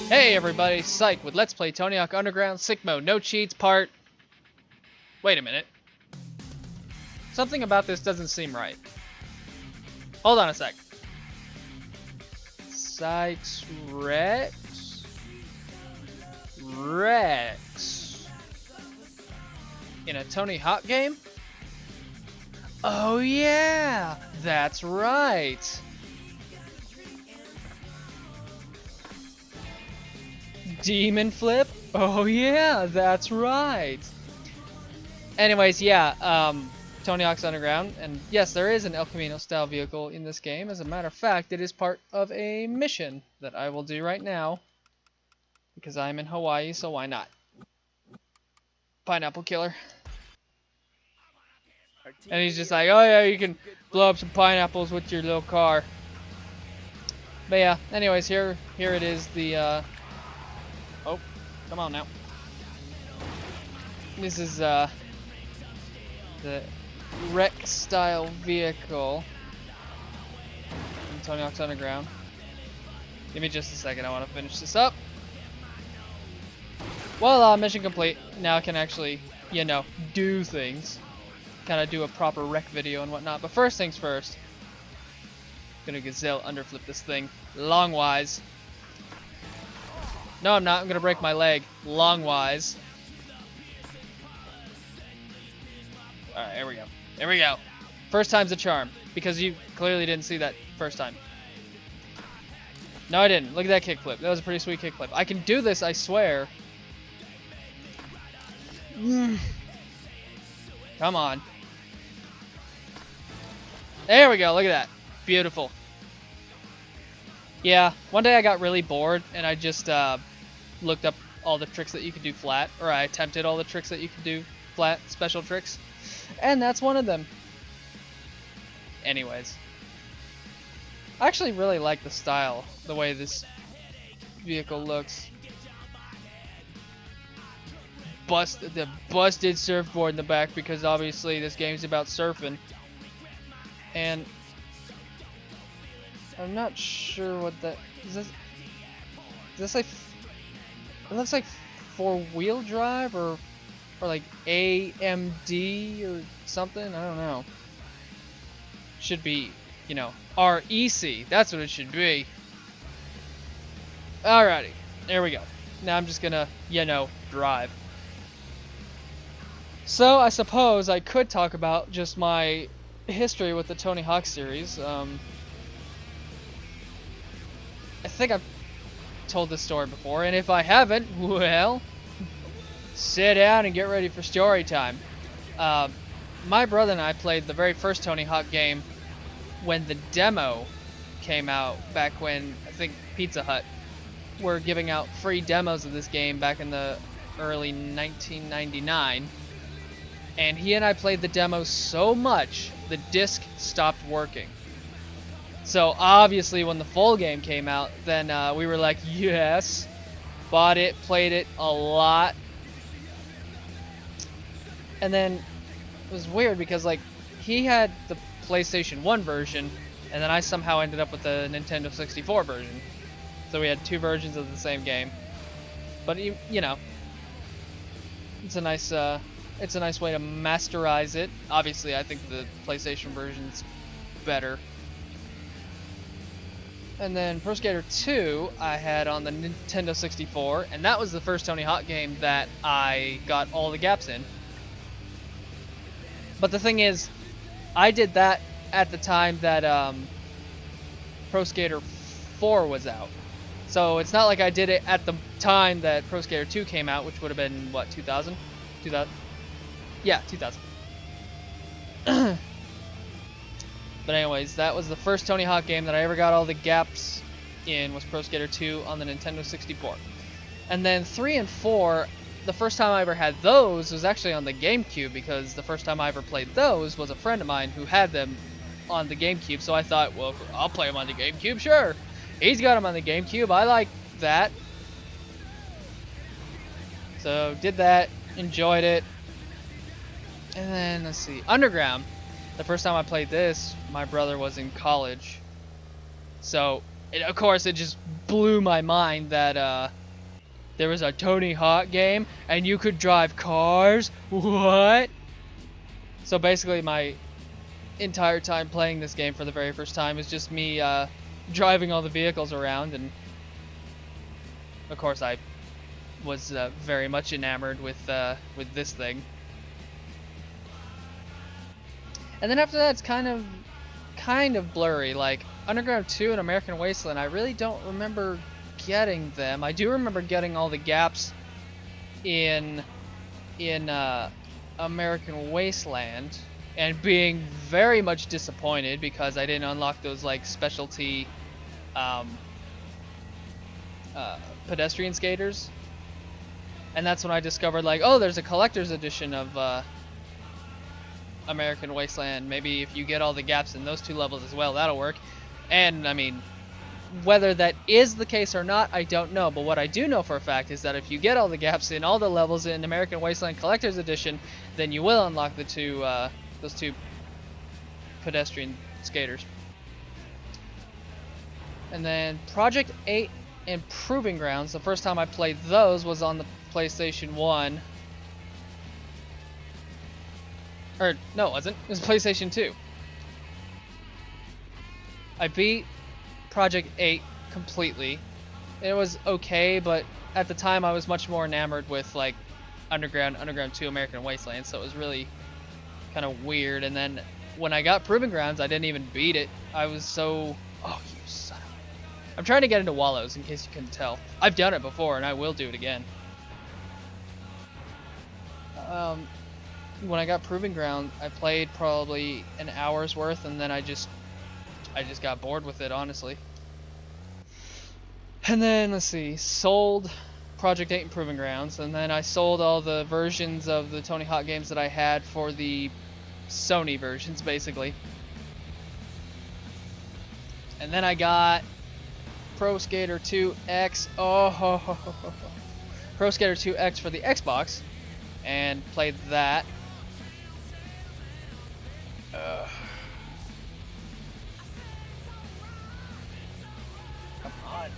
Hey everybody, Psych with Let's Play Tony Hawk Underground Sick Mode, no cheats part... Wait a minute. Something about this doesn't seem right. Hold on a sec. Psych's Rex? Rex. In a Tony Hawk game? Oh yeah, that's right. Demon Flip? Oh yeah, that's right. Anyways, yeah, Tony Hawk's Underground, and yes, there is an El Camino style vehicle in this game. As a matter of fact, it is part of a mission that I will do right now, because I'm in Hawaii, so why not? Pineapple Killer. And he's just like, oh yeah, you can blow up some pineapples with your little car. But yeah, anyways, here it is, the, oh, come on now. This is, the Rex style vehicle in Tony Hawk's Underground. Give me just a second, I want to finish this up. Well, mission complete. Now I can actually, you know, do things. Kind of do a proper wreck video and whatnot. But first things first. Gonna gazelle underflip this thing longwise. No, I'm not. I'm gonna break my leg longwise. Alright, here we go. Here we go. First time's a charm. Because you clearly didn't see that first time. No, I didn't. Look at that kickflip. That was a pretty sweet kickflip. I can do this, I swear. Come on. There we go. Look at that. Beautiful. Yeah, one day I got really bored and I just looked up all the tricks that you could do flat. Or I attempted all the tricks that you could do flat, special tricks. And that's one of them. Anyways. I actually really like the style, the way this vehicle looks. The busted surfboard in the back, because obviously this game's about surfing. And I'm not sure what that is. This like, it looks like 4-wheel drive or like AMD or something. I don't know. Should be, you know, REC. That's what it should be. Alrighty, there we go. Now I'm just gonna, you know, drive. So I suppose I could talk about just my history with the Tony Hawk series. I think I've told this story before, and if I haven't, well, sit down and get ready for story time. My brother and I played the very first Tony Hawk game when the demo came out, back when I think Pizza Hut were giving out free demos of this game back in the early 1999. And he and I played the demo so much, the disc stopped working. So obviously when the full game came out, then we were like, yes. Bought it, played it a lot. And then it was weird because like he had the PlayStation 1 version, and then I somehow ended up with the Nintendo 64 version. So we had two versions of the same game. But you know, it's a nice way to masterize it. Obviously, I think the PlayStation version's better. And then Pro Skater 2 I had on the Nintendo 64, and that was the first Tony Hawk game that I got all the gaps in. But the thing is, I did that at the time that Pro Skater 4 was out. So it's not like I did it at the time that Pro Skater 2 came out, which would have been, what, 2000? 2000? Yeah, 2000. But anyways, that was the first Tony Hawk game that I ever got all the gaps in, was Pro Skater 2 on the Nintendo 64. And then 3 and 4, the first time I ever had those was actually on the GameCube, because the first time I ever played those was a friend of mine who had them on the GameCube. So I thought, well, I'll play them on the GameCube, sure. He's got them on the GameCube, I like that. So did that, enjoyed it. And then, let's see, Underground. The first time I played this, my brother was in college. So of course, it just blew my mind that there was a Tony Hawk game and you could drive cars. What? So basically, my entire time playing this game for the very first time is just me driving all the vehicles around, and of course, I was very much enamored with this thing. And then after that, it's kind of blurry. Like Underground 2 and American Wasteland, I really don't remember getting them. I do remember getting all the gaps in American Wasteland and being very much disappointed because I didn't unlock those like specialty pedestrian skaters. And that's when I discovered, like, oh, there's a collector's edition of American Wasteland. Maybe if you get all the gaps in those two levels as well, that'll work. And I mean, whether that is the case or not, I don't know. But what I do know for a fact is that if you get all the gaps in all the levels in American Wasteland Collector's Edition, then you will unlock the those two pedestrian skaters. And then Project 8 and Proving Grounds, the first time I played those was on the PlayStation 1. Or, no, it wasn't. It was PlayStation 2. I beat Project 8 completely. It was okay, but at the time I was much more enamored with, like, Underground 2, American Wasteland, so it was really kind of weird. And then when I got Proving Grounds, I didn't even beat it. I was so... Oh, you son of a... I'm trying to get into Wallows, in case you couldn't tell. I've done it before, and I will do it again. When I got Proving Ground, I played probably an hour's worth, and then I just got bored with it, honestly. And then, let's see, sold Project 8 and Proving Grounds, and then I sold all the versions of the Tony Hawk games that I had for the Sony versions, basically. And then I got Pro Skater 2X. Pro Skater 2X for the Xbox, and played that. Come on.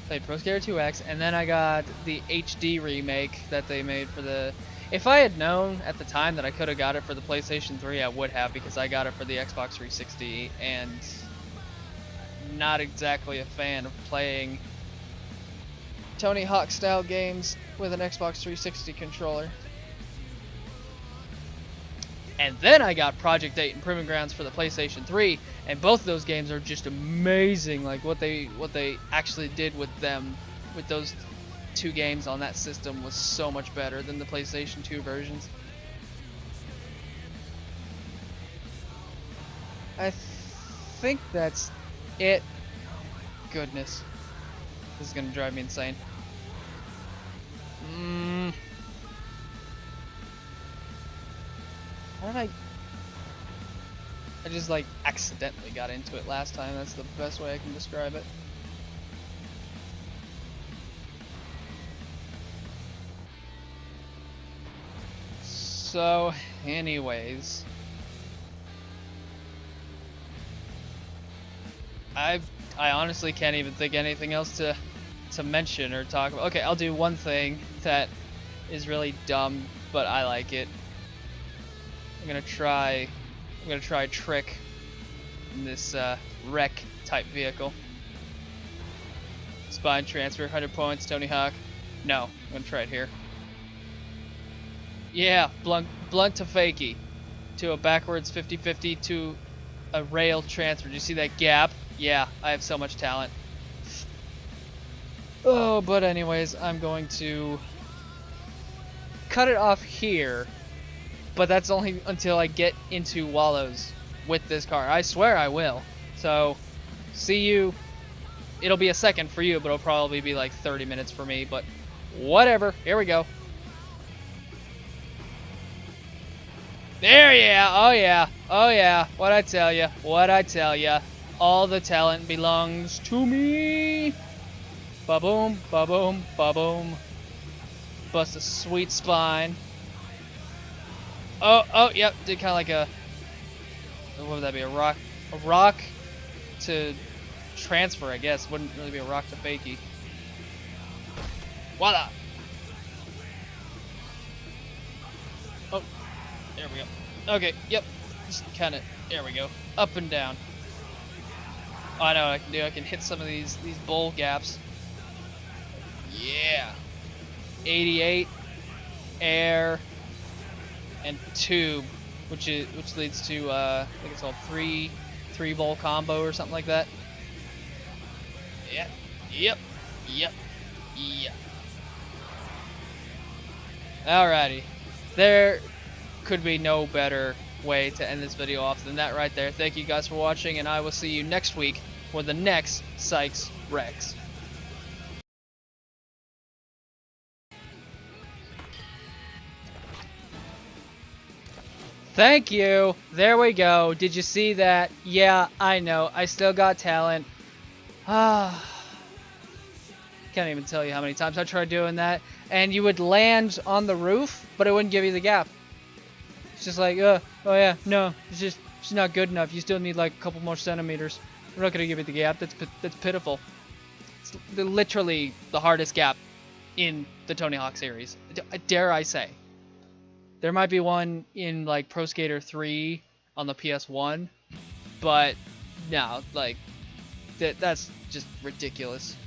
Played Pro Skater 2X, and then I got the HD remake that they made for the... If I had known at the time that I could have got it for the PlayStation 3, I would have, because I got it for the Xbox 360, and not exactly a fan of playing Tony Hawk style games with an Xbox 360 controller. And then I got Project 8 and Proving Grounds for the PlayStation 3, and both of those games are just amazing. Like what they actually did with them, with those two games on that system, was so much better than the PlayStation 2 versions. I think that's it. Oh my goodness. This is gonna drive me insane. How did I just like accidentally got into it last time. That's the best way I can describe it. So, anyways, I honestly can't even think anything else to mention or talk about. Okay, I'll do one thing that is really dumb, but I like it. I'm gonna try a trick in this wreck type vehicle. Spine transfer, 100 points, Tony Hawk. No, I'm gonna try it here. Yeah, blunt to fakie. To a backwards 50-50 to a rail transfer. Do you see that gap? Yeah, I have so much talent. Oh, but anyways, I'm going to cut it off here. But that's only until I get into Wallows with this car. I swear I will. So, see you. It'll be a second for you, but it'll probably be like 30 minutes for me. But whatever. Here we go. There, yeah. Oh, yeah. Oh, yeah. What'd I tell ya? What'd I tell ya? All the talent belongs to me. Ba-boom, ba-boom, ba-boom. Bust a sweet spine. Oh, yep. Did kind of like a, what would that be? A rock to transfer, I guess. Wouldn't really be a rock to fakie. Voila. Oh, there we go. Okay, yep. Just kind of, there we go. Up and down. Oh, I know what I can do. I can hit some of these bowl gaps. Yeah. 88, air, and tube, which leads to I think it's called three bowl combo or something like that. Yeah. Yep. Yep. Yep. Alrighty. There could be no better way to end this video off than that right there. Thank you guys for watching, and I will see you next week for the next Psych's Rex. Thank you. There we go. Did you see that? Yeah, I know. I still got talent. Ah. Can't even tell you how many times I tried doing that. And you would land on the roof, but it wouldn't give you the gap. It's just like, oh yeah, no, it's not good enough. You still need like a couple more centimeters. We're not gonna give you the gap. That's pitiful. It's literally the hardest gap in the Tony Hawk series. Dare I say? There might be one in like Pro Skater 3 on the PS1, but no, like that's just ridiculous.